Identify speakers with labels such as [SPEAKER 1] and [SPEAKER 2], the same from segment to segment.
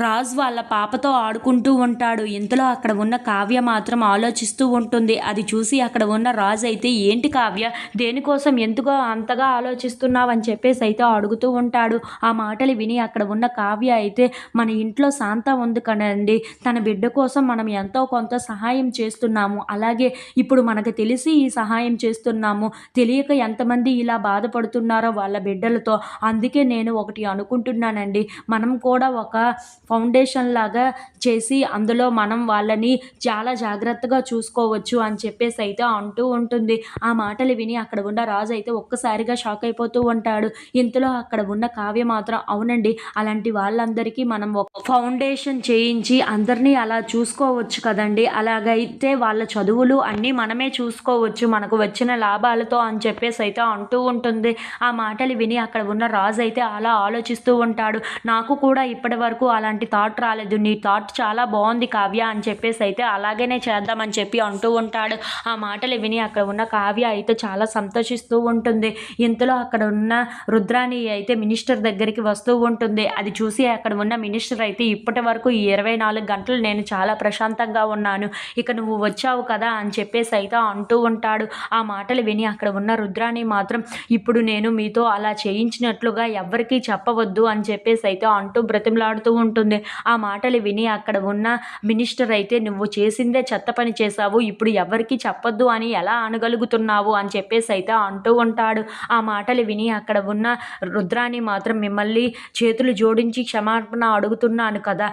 [SPEAKER 1] రాజు వాళ్ళ పాపతో ఆడుకుంటూ ఉంటాడు. ఇంతలో అక్కడ ఉన్న కావ్య మాత్రం ఆలోచిస్తూ ఉంటుంది. అది చూసి అక్కడ ఉన్న రాజు అయితే, ఏంటి కావ్య, దేనికోసం ఎందుకో అంతగా ఆలోచిస్తున్నావు అని చెప్పేసి అయితే అడుగుతూ ఉంటాడు. ఆ మాటలు విని అక్కడ ఉన్న కావ్య అయితే, మన ఇంట్లో శాంత ఉంది కదండి, తన బిడ్డ కోసం మనం ఎంతో కొంత సహాయం చేస్తున్నాము. అలాగే ఇప్పుడు మనకు తెలిసి ఈ సహాయం చేస్తున్నాము. తెలియక ఎంతమంది ఇలా బాధపడుతున్నారో వాళ్ళ బిడ్డలతో. అందుకే నేను ఒకటి అనుకుంటున్నానండి, మనం కూడా ఒక ఫౌండేషన్ లాగా చేసి అందులో మనం వాళ్ళని చాలా జాగ్రత్తగా చూసుకోవచ్చు అని చెప్పేసి అయితే అంటూ ఉంటుంది. ఆ మాటలు విని అక్కడ ఉన్న రాజు అయితే ఒక్కసారిగా షాక్ అయిపోతూ ఉంటాడు. ఇంతలో అక్కడ ఉన్న కావ్య మాత్రం, అవునండి, అలాంటి వాళ్ళందరికీ మనం ఒక ఫౌండేషన్ చేయించి అందరినీ అలా చూసుకోవచ్చు కదండి, అలాగైతే వాళ్ళ చదువులు అన్నీ మనమే చూసుకోవచ్చు మనకు వచ్చిన లాభాలతో అని చెప్పేసి అయితే అంటూ ఉంటుంది. ఆ మాటలు విని అక్కడ ఉన్న రాజు అయితే అలా ఆలోచిస్తూ ఉంటాడు. నాకు కూడా ఇప్పటి వరకు అలాంటి థాట్ రాలేదు, నీ థాట్ చాలా బాగుంది కావ్య అని చెప్పేసి అయితే అలాగనే చేద్దామని చెప్పి అంటూ ఉంటాడు. ఆ మాటలు విని అక్కడ ఉన్న కావ్య అయితే చాలా సంతోషిస్తూ ఉంటుంది. ఇంతలో అక్కడ ఉన్న రుద్రాణి అయితే మినిస్టర్ దగ్గరికి వస్తూ ఉంటుంది. అది చూసి అక్కడ ఉన్న మినిస్టర్ అయితే, ఇప్పటి వరకు ఈ 24 గంటలు నేను చాలా ప్రశాంతంగా ఉన్నాను, ఇక నువ్వు వచ్చావు కదా అని చెప్పేసి అయితే అంటూ ఉంటాడు. ఆ మాటలు విని అక్కడ ఉన్న రుద్రాణి మాత్రం, ఇప్పుడు నేను మీతో అలా చేయించినట్లుగా ఎవ్వరికీ చెప్పవద్దు అని చెప్పేసి అయితే అంటూ బ్రతిమలాడుతూ ఉంటుంది. ఆ మాటలు విని అక్కడ ఉన్న మినిస్టర్ అయితే, నువ్వు చేసిందే చెత్త పని చేశావు, ఇప్పుడు ఎవరికి చెప్పొద్దు అని ఎలా అనగలుగుతున్నావు అని చెప్పేసి అయితే అంటూ ఉంటాడు. ఆ మాటలు విని అక్కడ ఉన్న రుద్రాణి మాత్రం, మిమ్మల్ని చేతులు జోడించి క్షమాపణ అడుగుతున్నాను కదా,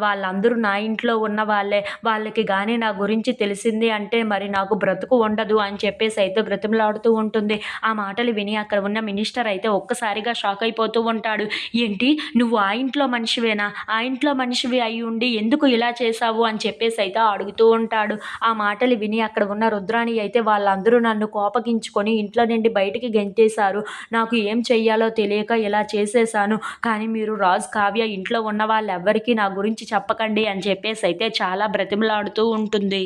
[SPEAKER 1] వాళ్ళందరూ నా ఇంట్లో ఉన్న వాళ్ళే, వాళ్ళకి కానీ నా గురించి తెలిసింది అంటే మరి నాకు బ్రతుకు ఉండదు అని చెప్పేసి అయితే బ్రతిమలాడుతూ ఉంటుంది. ఆ మాటలు విని అక్కడ ఉన్న మినిస్టర్ అయితే ఒక్కసారిగా షాక్ అయిపోతూ ఉంటాడు. ఏంటి, నువ్వు ఆ ఇంట్లో మనిషివేనా, ఆ ఇంట్లో మనిషివి అయి ఉండి ఎందుకు ఇలా చేశావు అని చెప్పేసి అయితే అడుగుతూ ఉంటాడు. ఆ మాటలు విని అక్కడ ఉన్న రుద్రాణి అయితే, వాళ్ళందరూ నన్ను కోపగించుకొని ఇంట్లో నుండి బయటికి గెంటేశారు, నాకు ఏం చెయ్యాలో తెలియక ఇలా చేసేసాను, కానీ మీరు రాజు, కావ్య, ఇంట్లో ఉన్న వాళ్ళెవ్వరికీ నా గురించి చెప్పకండి అని చెప్పేసి అయితే చాలా బ్రతిమలాడుతూ ఉంటుంది.